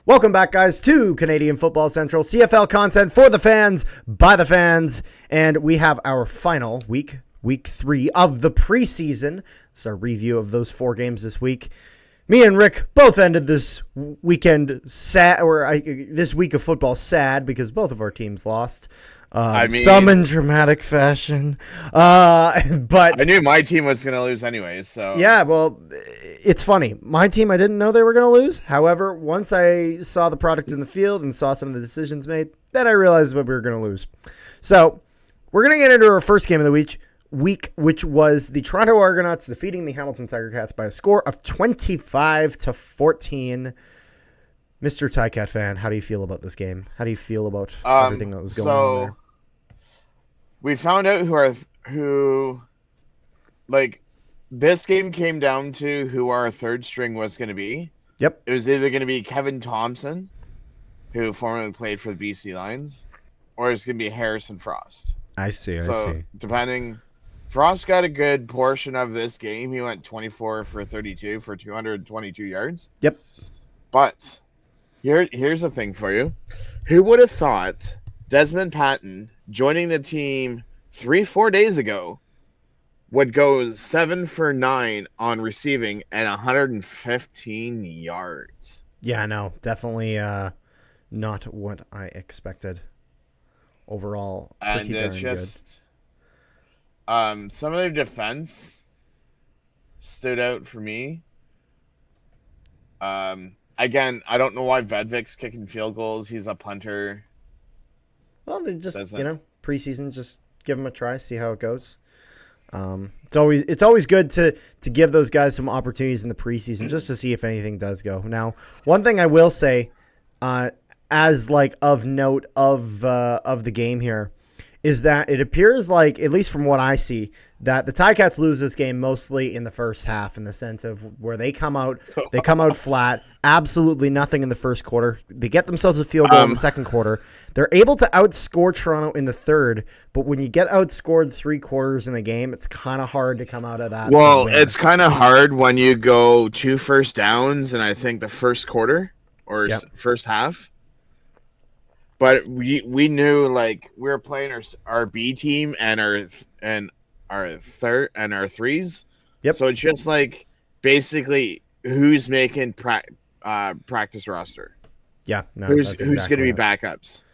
Welcome back, guys, to Canadian Football Central, CFL content for the fans, by the fans, and we have our final week 3 of the preseason. It's our review of those 4 games this week. Me and Rick both ended this weekend sad, this week of football sad because both of our teams lost. Some in dramatic fashion, but I knew my team was going to lose anyways. So yeah, well, it's funny. My team, I didn't know they were going to lose. However, once I saw the product in the field and saw some of the decisions made, then I realized what we were going to lose. So we're going to get into our first game of the week, which was the Toronto Argonauts defeating the Hamilton Tiger Cats by a score of 25-14. Mr. Ticat fan, how do you feel about this game? How do you feel about everything that was going on there? We found out this game came down to who our third string was going to be. Yep. It was either going to be Kevin Thompson, who formerly played for the BC Lions, or it's going to be Harrison Frost. I see. Depending, Frost got a good portion of this game. He went 24 for 32 for 222 yards. Yep. But here's the thing for you. Who would have thought Desmond Patton, joining the team 3-4 days ago, would go 7 for 9 on receiving and 115 yards? Yeah, no, definitely not what I expected. Overall, and it's just good. Some of their defense stood out for me. Again, I don't know why Vedvik's kicking field goals. He's a punter. Well, they just preseason, just give them a try, see how it goes. It's always good to give those guys some opportunities in the preseason just to see if anything does go. Now, one thing I will say, as of note of the game here, is that it appears like, at least from what I see, that the Ticats lose this game mostly in the first half, in the sense of where they come out flat, absolutely nothing in the first quarter. They get themselves a field goal in the second quarter. They're able to outscore Toronto in the third, but when you get outscored 3 quarters in the game, it's kind of hard to come out of that. Well, it's kind of hard when you go 2 first downs, and I think the first quarter or first half. But we knew we were playing our B team and our third and our threes. Yep. So it's just basically who's making practice roster. Yeah. No. Who's going to be backups?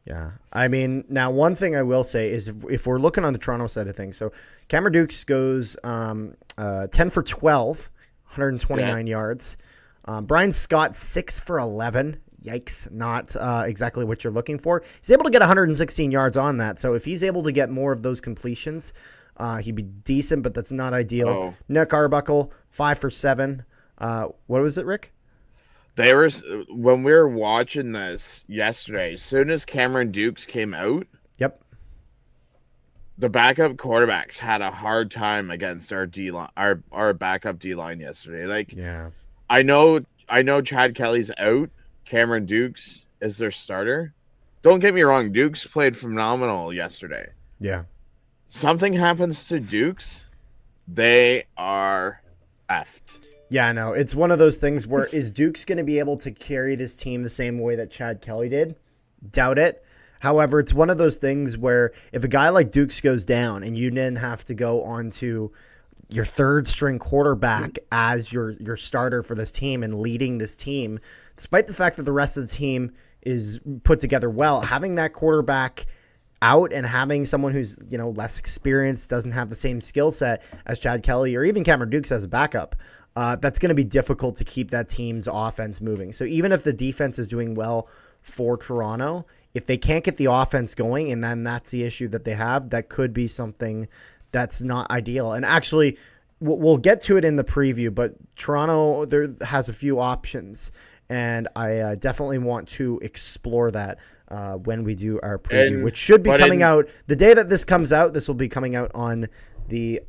Yeah. I mean, now one thing I will say is if we're looking on the Toronto side of things, so Cameron Dukes goes 10 for 12, 129 yards. Brian Scott 6 for 11. Yikes, not exactly what you're looking for. He's able to get 116 yards on that. So if he's able to get more of those completions, he'd be decent, but that's not ideal. Oh. Nick Arbuckle, 5 for 7. What was it, Rick? When we were watching this yesterday, as soon as Cameron Dukes came out, yep, the backup quarterbacks had a hard time against our D-line, our backup D-line yesterday. Yeah. I know Chad Kelly's out. Cameron Dukes is their starter. Don't get me wrong, Dukes played phenomenal yesterday. Yeah. Something happens to Dukes, they are effed. Yeah, no, it's one of those things where is Dukes going to be able to carry this team the same way that Chad Kelly did? Doubt it. However, it's one of those things where if a guy like Dukes goes down and you then have to go on to your third string quarterback as your starter for this team and leading this team, despite the fact that the rest of the team is put together well, having that quarterback out and having someone who's, less experienced, doesn't have the same skill set as Chad Kelly or even Cameron Dukes as a backup, that's going to be difficult to keep that team's offense moving. So even if the defense is doing well for Toronto, if they can't get the offense going, and then that's the issue that they have, that could be something that's not ideal. And actually, we'll get to it in the preview, but Toronto has a few options, and I definitely want to explore that when we do our preview, which should be coming out the day that this comes out. This will be coming out on the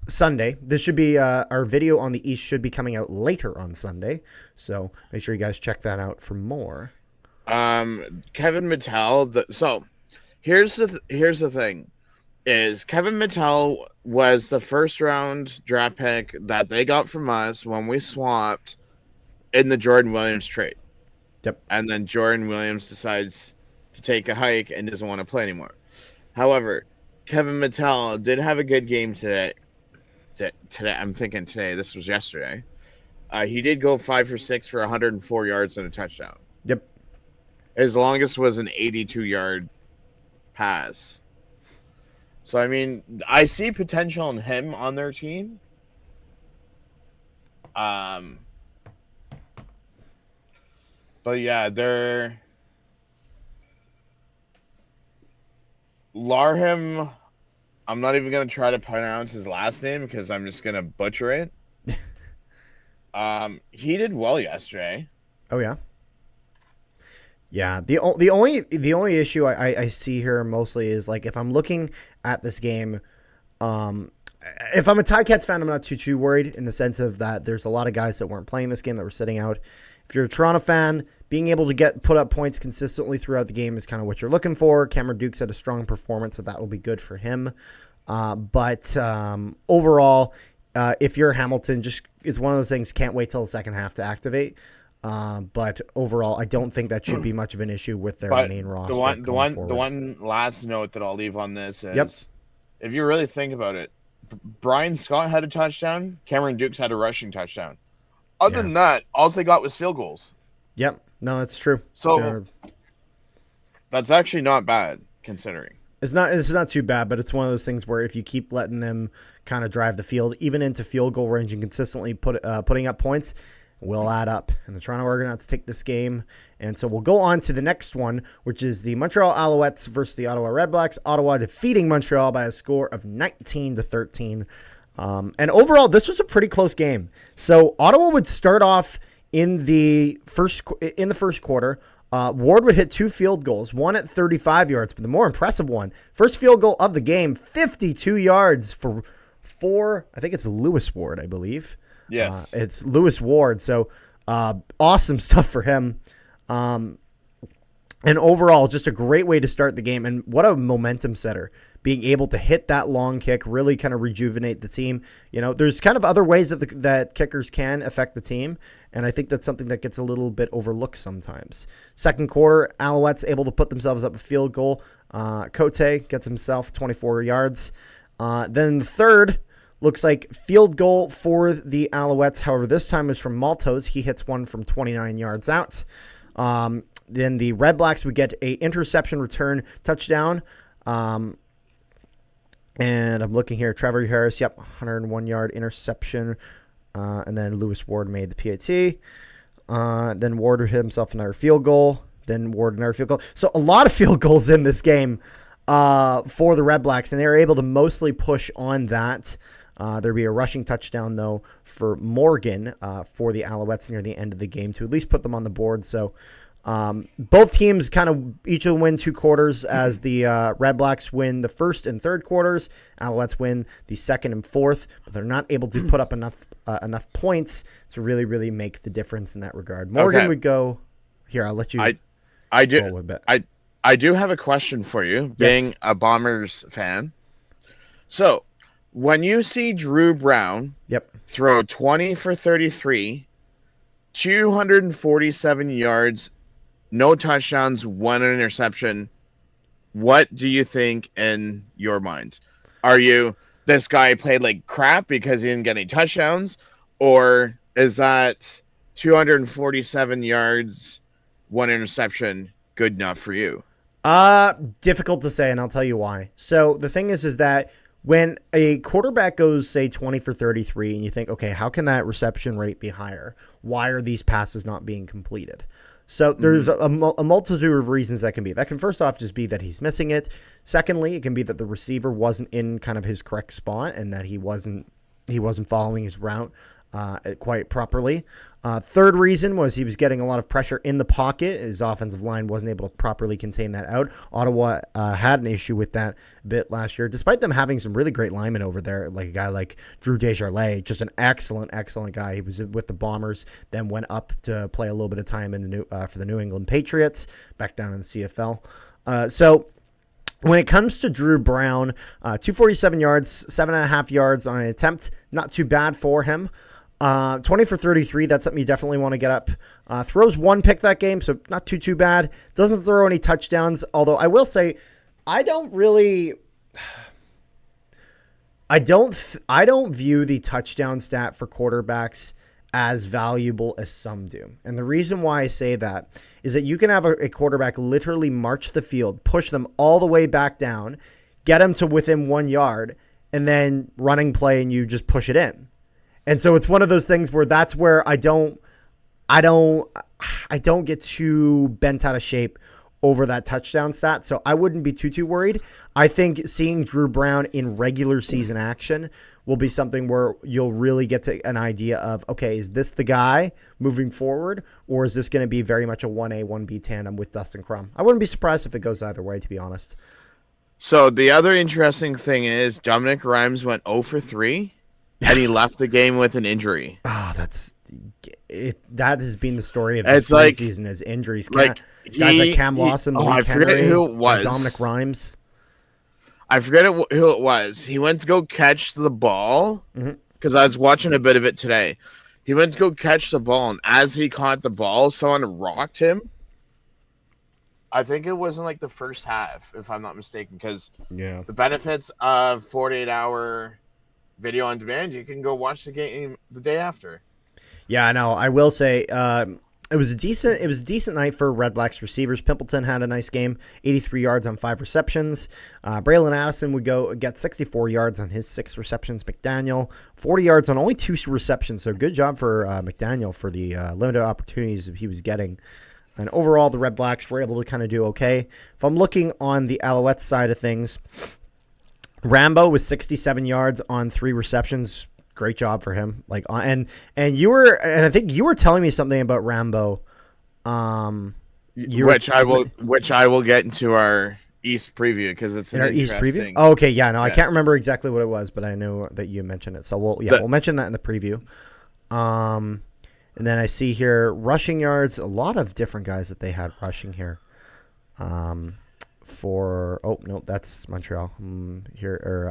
Sunday. This should be our video on the East should be coming out later on Sunday, so make sure you guys check that out for more. Kevin Mattel. So here's the thing. is Kevin Mitchell was the first round draft pick that they got from us when we swapped in the Jordan Williams trade. Yep. And then Jordan Williams decides to take a hike and doesn't want to play anymore. However, Kevin Mitchell did have a good game today. I'm thinking today. This was yesterday. He did go 5 for 6 for 104 yards and a touchdown. Yep. His longest was an 82-yard pass. So, I mean, I see potential in him on their team. But yeah, they're Larham. I'm not even going to try to pronounce his last name because I'm just going to butcher it. He did well yesterday. Oh yeah. Yeah, the only issue I see here mostly is like if I'm looking at this game, if I'm a Ticats fan, I'm not too worried in the sense of that there's a lot of guys that weren't playing this game that were sitting out. If you're a Toronto fan, being able to put up points consistently throughout the game is kind of what you're looking for. Cameron Dukes had a strong performance, so that will be good for him. But overall, if you're Hamilton, it's one of those things. Can't wait till the second half to activate. But overall, I don't think that should be much of an issue with their main roster. The one last note that I'll leave on this is, yep. If you really think about it, Brian Scott had a touchdown. Cameron Dukes had a rushing touchdown. Other than that, all they got was field goals. Yep. No, that's true. So that's actually not bad considering. It's not too bad, but it's one of those things where if you keep letting them kind of drive the field, even into field goal range and consistently putting up points, will add up. And the Toronto Argonauts take this game. And so we'll go on to the next one, which is the Montreal Alouettes versus the Ottawa Redblacks. Ottawa defeating Montreal by a score of 19-13. And overall, this was a pretty close game. So Ottawa would start off in the first quarter. Ward would hit 2 field goals, one at 35 yards, but the more impressive one, first field goal of the game, 52 yards for I think it's Lewis Ward, I believe. Yes. It's Lewis Ward. So awesome stuff for him. And overall, just a great way to start the game. And what a momentum setter. Being able to hit that long kick, really kind of rejuvenate the team. You know, there's kind of other ways that kickers can affect the team. And I think that's something that gets a little bit overlooked sometimes. Second quarter, Alouettes able to put themselves up a field goal. Cote gets himself 24 yards. Then the third, looks like field goal for the Alouettes. However, this time is from Maltos. He hits one from 29 yards out. Then the Red Blacks would get a interception return touchdown. And I'm looking here. Trevor Harris, 101-yard interception. And then Lewis Ward made the PAT. Then Ward would hit himself another field goal. Then Ward another field goal. So a lot of field goals in this game for the Red Blacks, and they were able to mostly push on that. There'd be a rushing touchdown, though, for Morgan for the Alouettes near the end of the game to at least put them on the board. So both teams kind of each will win 2 quarters as the Red Blacks win the first and third quarters. Alouettes win the second and fourth, but they're not able to put up enough points to really, really make the difference in that regard. Morgan would go here. I'll let you. I do. Roll a bit. I do have a question for you, being a Bombers fan. So, when you see Drew Brown throw 20 for 33, 247 yards, no touchdowns, 1 interception, what do you think in your mind? Are you, this guy played like crap because he didn't get any touchdowns? Or is that 247 yards, 1 interception good enough for you? Difficult to say, and I'll tell you why. So the thing is that when a quarterback goes, say, 20 for 33, and you think, okay, how can that reception rate be higher? Why are these passes not being completed? So there's a multitude of reasons that can be. That can first off just be that he's missing it. Secondly, it can be that the receiver wasn't in kind of his correct spot and that he wasn't following his route quite properly. Third reason was he was getting a lot of pressure in the pocket. His offensive line wasn't able to properly contain that out. Ottawa had an issue with that a bit last year, despite them having some really great linemen over there, like a guy like Drew Desjardins, just an excellent guy. He was with the Bombers, then went up to play a little bit of time in the for the New England Patriots, back down in the CFL. So When it comes to Drew Brown, 247 yards, 7.5 yards on an attempt. Not too bad for him. 20 for 33. That's something you definitely want to get up. Throws one pick that game, so not too bad. Doesn't throw any touchdowns, although I will say I don't view the touchdown stat for quarterbacks as valuable as some do. And the reason why I say that is that you can have a quarterback literally march the field, push them all the way back down, get them to within 1 yard, and then running play and you just push it in. And so it's one of those things where that's where I don't get too bent out of shape over that touchdown stat. So I wouldn't be too worried. I think seeing Drew Brown in regular season action will be something where you'll really get to an idea of, okay, is this the guy moving forward, or is this going to be very much a 1A, 1B tandem with Dustin Crum? I wouldn't be surprised if it goes either way, to be honest. So the other interesting thing is Dominic Rhymes went 0 for 3, and he left the game with an injury. Oh, that's it. That has been the story of this season is injuries. Guys like Cam Lawson, I forget who it was. Dominic Rhymes. I forget who it was. He went to go catch the ball because I was watching a bit of it today. He went to go catch the ball, and as he caught the ball, someone rocked him. I think it was in like the first half, if I'm not mistaken, because the benefits of 48-hour video on demand, you can go watch the game the day after. Yeah, I know. I will say it was a decent night for Red Blacks receivers. Pimpleton had a nice game, 83 yards on 5 receptions. Braylon Addison would go get 64 yards on his 6 receptions. McDaniel, 40 yards on only 2 receptions. So good job for McDaniel for the limited opportunities he was getting. And overall, the Red Blacks were able to kind of do okay. If I'm looking on the Alouettes side of things, Rambo was 67 yards on 3 receptions. Great job for him. And I think you were telling me something about Rambo. Which I will get into our East preview because it's our East preview. Oh, okay, yeah, no, I can't remember exactly what it was, but I know that you mentioned it. So we'll mention that in the preview. And then I see here rushing yards. A lot of different guys that they had rushing here. That's Montreal.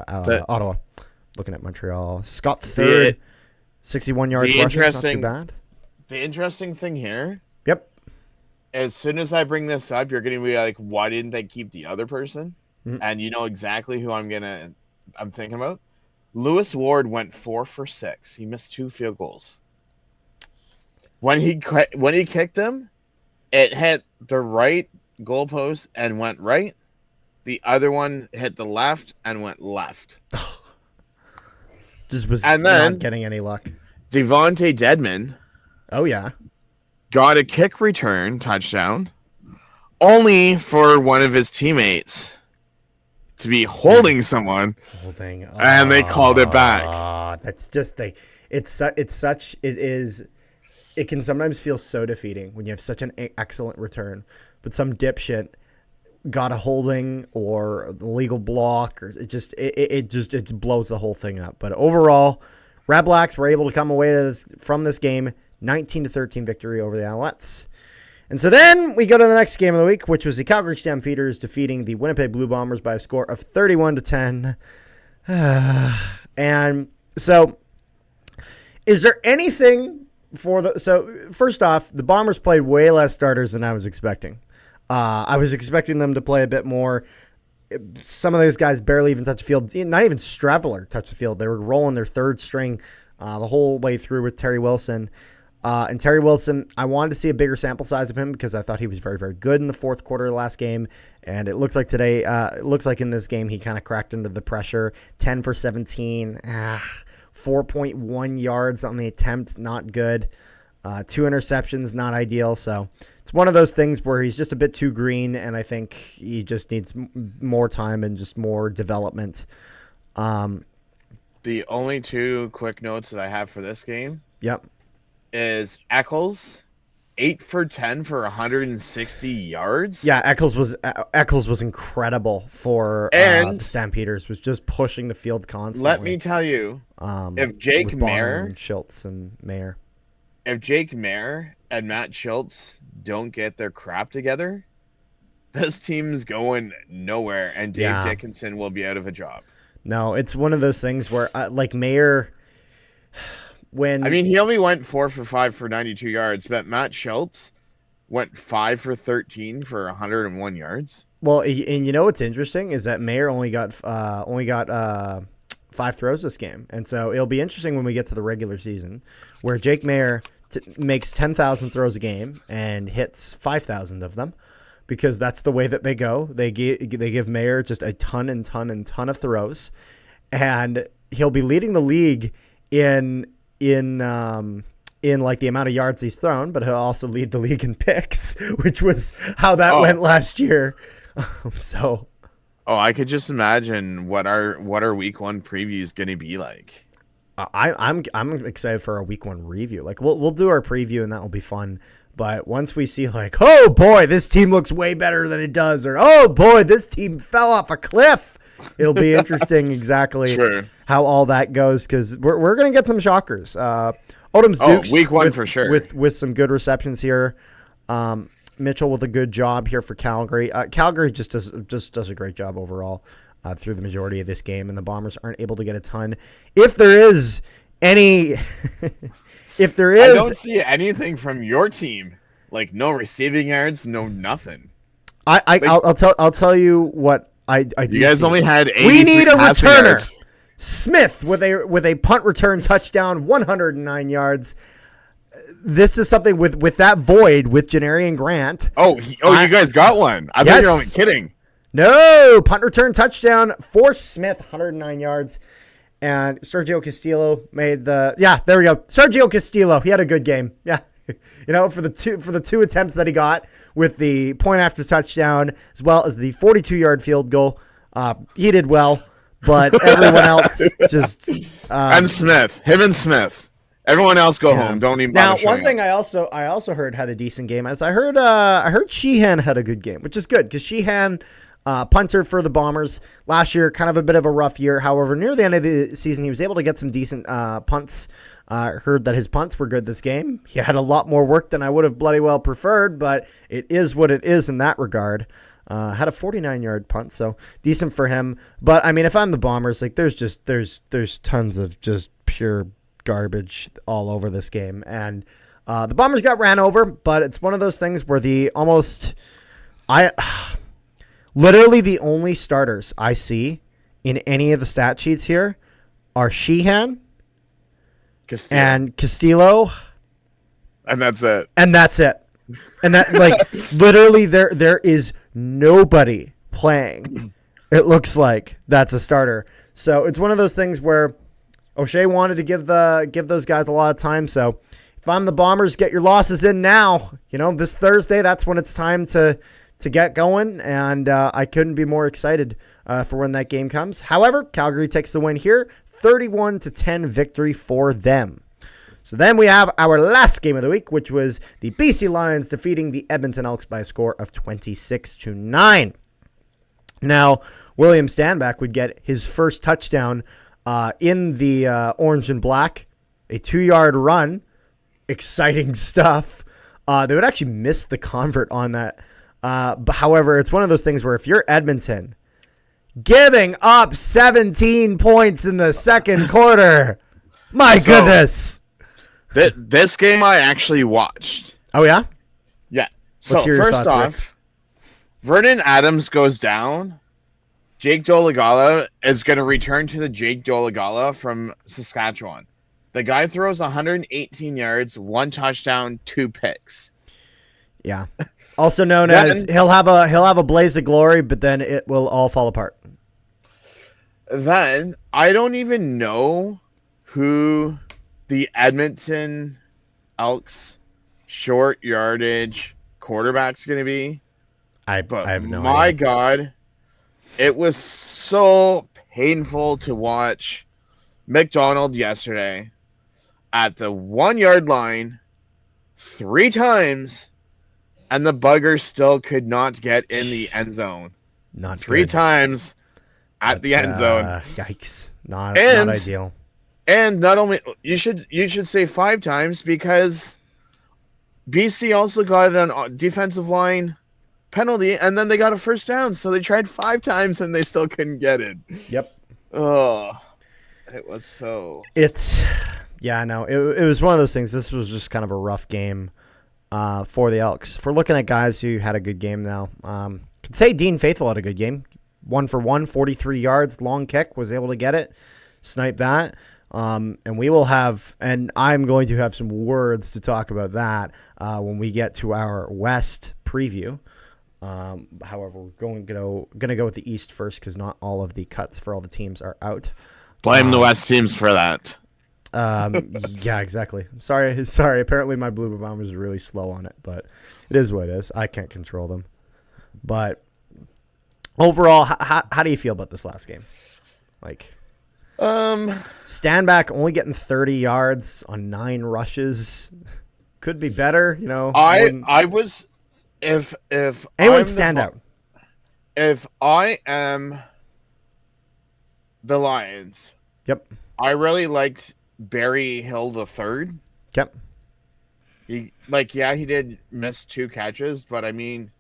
Ottawa. Looking at Montreal. Scott third, 61 yards rushing. Not too bad. The interesting thing here. Yep. As soon as I bring this up, you're going to be like, why didn't they keep the other person? Mm-hmm. And you know exactly who I'm thinking about. Lewis Ward went 4 for 6. He missed 2 field goals. When he kicked him, it hit the right goalpost and went right. The other one hit the left and went left. Not getting any luck. Devontae Dedmon. Oh, yeah. Got a kick return touchdown only for one of his teammates to be holding someone. And they called it back. That's just it can sometimes feel so defeating when you have such an excellent return, but some dipshit got a holding or the legal block, or it just blows the whole thing up. But overall, Red Blacks were able to come away from this game 19-13 victory over the Alouettes. And so then we go to the next game of the week, which was the Calgary Stampeders defeating the Winnipeg Blue Bombers by a score of 31-10. And so is there anything so first off, the Bombers played way less starters than I was expecting. I was expecting them to play a bit more. Some of those guys barely even touched the field. Not even Straveler touched the field. They were rolling their third string the whole way through with Terry Wilson. And Terry Wilson, I wanted to see a bigger sample size of him because I thought he was very, very good in the fourth quarter of the last game. And it looks like today, in this game, he kind of cracked under the pressure. 10 for 17, 4.1 yards on the attempt, not good. 2 interceptions, not ideal. So it's one of those things where he's just a bit too green, and I think he just needs more time and just more development. The only 2 quick notes that I have for this game. Yep. Is Eccles 8 for 10 for 160 yards. Yeah, Eccles was incredible for the Stampeders. Was just pushing the field constantly. Let me tell you, if Jake Mayer and Schultz and Mayer, if Jake Mayer and Matt Schultz don't get their crap together, this team's going nowhere, and Dave Yeah. Dickinson will be out of a job. No, it's one of those things where, like Mayer, when I mean, he only went 4 for 5 for 92 yards, but Matt Schultz went 5 for 13 for 101 yards. well, and you know what's interesting is that Mayer only got 5 throws this game, and so it'll be interesting when we get to the regular season, where Jake Mayer makes 10,000 throws a game and hits 5,000 of them, because that's the way that they go. They give Mayer just a ton of throws, and he'll be leading the league in like the amount of yards he's thrown, but he'll also lead the league in picks, which was how that went last year. So, I could just imagine what our week 1 preview is going to be like. I'm excited for our week 1 review. Like we'll do our preview and that will be fun. But once we see like, oh boy, this team looks way better than it does, or oh boy, this team fell off a cliff, it'll be interesting exactly how all that goes, because we're gonna get some shockers. Odom's Dukes week 1 for sure with some good receptions here. Mitchell with a good job here for Calgary. Calgary just does a great job overall through the majority of this game, and the Bombers aren't able to get a ton. If there is any, if there is, I don't see anything from your team. Like no receiving yards, no nothing. I'll tell you what I do. You guys only had 80. We need a returner. Yards. Smith with a punt return touchdown, 109 yards. This is something with that void with Janarian Grant. You guys got one. I thought you were only kidding. No, punt return touchdown for Smith, 109 yards. And Sergio Castillo made there we go. Sergio Castillo, he had a good game. Yeah. For the two attempts that he got with the point after touchdown, as well as the 42-yard field goal, he did well, but everyone else just and Smith, everyone else go home. Don't even bother. Now, one thing I also heard had a decent game. As I heard Sheehan had a good game, which is good because Sheehan, punter for the Bombers last year, kind of a bit of a rough year. However, near the end of the season, he was able to get some decent punts. Heard that his punts were good this game. He had a lot more work than I would have bloody well preferred, but it is what it is in that regard. Had a 49-yard punt, so decent for him. But I mean, if I'm the Bombers, like there's tons of just pure garbage all over this game, and the Bombers got ran over. But it's one of those things where literally the only starters I see in any of the stat sheets here are Sheehan and Castillo, and that's it. And that, like, literally there is nobody playing. It looks like that's a starter. So it's one of those things where O'Shea wanted to give those guys a lot of time. So if I'm the Bombers, get your losses in now. This Thursday, that's when it's time to get going, and I couldn't be more excited for when that game comes. However, Calgary takes the win here, 31-10 victory for them. So then we have our last game of the week, which was the BC Lions defeating the Edmonton Elks by a score of 26-9. Now, William Stanback would get his first touchdown in the orange and black, a 2-yard run. Exciting stuff. They would actually miss the convert on that. But however, it's one of those things where if you're Edmonton, giving up 17 points in the second quarter, my goodness. This game I actually watched. Oh, yeah? Yeah. So first off, Rick? Vernon Adams goes down. Jake Dolegala is going to return to the Jake Dolegala from Saskatchewan. The guy throws 118 yards, 1 touchdown, 2 picks. Yeah. Also known as he'll have a blaze of glory, but then it will all fall apart. Then I don't even know who the Edmonton Elks short yardage quarterback's going to be. I have no idea. My God, it was so painful to watch McDonald yesterday at the 1-yard line 3 times, and the bugger still could not get in the end zone. Not 3 times at the end zone. Yikes! Not ideal. And not only you should say 5 times, because BC also got it on defensive line penalty, and then they got a first down. So they tried 5 times and they still couldn't get it. Yep. Oh, it was so. Yeah, no, it was one of those things. This was just kind of a rough game for the Elks. If we're looking at guys who had a good game now, could say Dean Faithful had a good game. 1 for 1, 43 yards, long kick, was able to get it, snipe that. And we will have, and I'm going to have some words to talk about that when we get to our West preview. However, we're going to go with the East first because not all of the cuts for all the teams are out. Blame the West teams for that. Yeah, exactly. Sorry. Apparently my Blue Bombers are really slow on it, but it is what it is. I can't control them. But overall, how do you feel about this last game? Like, Standback only getting 30 yards on 9 rushes could be better. You know, I was if anyone stand out. If I am the Lions, Yep. I really liked Barry Hill the third. Yep. He did miss 2 catches, but I mean,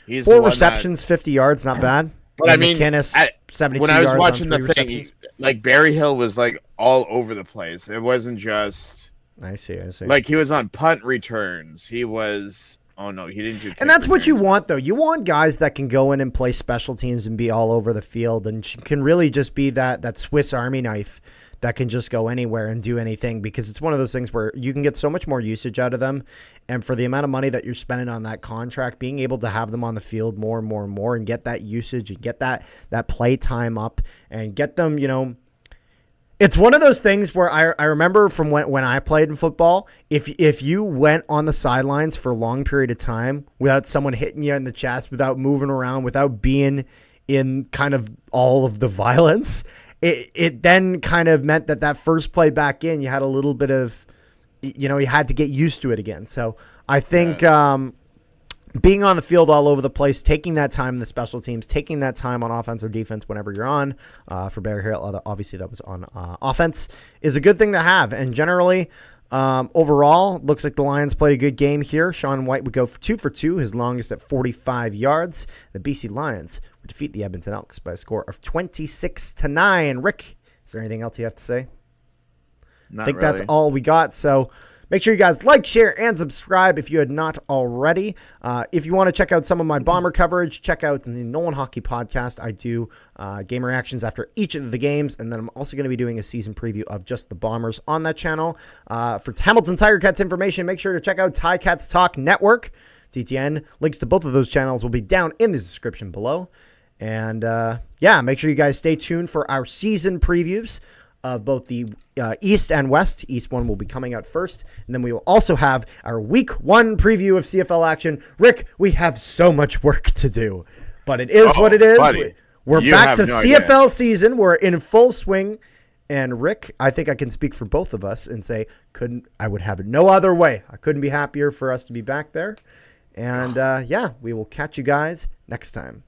he's 4 receptions, 50 yards, not bad. But and I mean, McKinnis, 72 when I was yards watching on 3 the thing, receptions. Barry Hill was all over the place. It wasn't just. I see. He was on punt returns. He was. Oh no, he didn't do. And that's what you want, though. You want guys that can go in and play special teams and be all over the field, and can really just be that Swiss Army knife that can just go anywhere and do anything, because it's one of those things where you can get so much more usage out of them. And for the amount of money that you're spending on that contract, being able to have them on the field more and more and more and get that usage and get that play time up and get them, it's one of those things where I remember from when I played in football, if you went on the sidelines for a long period of time without someone hitting you in the chest, without moving around, without being in kind of all of the violence, it then kind of meant that first play back in, you had a little bit of, you had to get used to it again. So I think being on the field all over the place, taking that time in the special teams, taking that time on offense or defense whenever you're on, for Barry Hill, obviously that was on offense, is a good thing to have. And generally, overall, looks like the Lions played a good game here. Sean White would go 2 for 2, his longest at 45 yards. The BC Lions would defeat the Edmonton Elks by a score of 26-9. Rick, is there anything else you have to say? Not I think really. that's all we got. So make sure you guys like, share, and subscribe if you had not already. If you want to check out some of my Bomber coverage, check out the Nolan Hockey Podcast. I do game reactions after each of the games, and then I'm also going to be doing a season preview of just the Bombers on that channel. For Hamilton Tiger Cats information, make sure to check out Ticats Talk Network, TTN. Links to both of those channels will be down in the description below. And make sure you guys stay tuned for our season previews of both the East and West. East one will be coming out first, and then we will also have our Week 1 preview of CFL action. Rick, we have so much work to do, but it is what it is. Buddy, we're back to no CFL idea. season. We're in full swing, and Rick, I think I can speak for both of us and say I would have it no other way. I couldn't be happier for us to be back there, and we will catch you guys next time.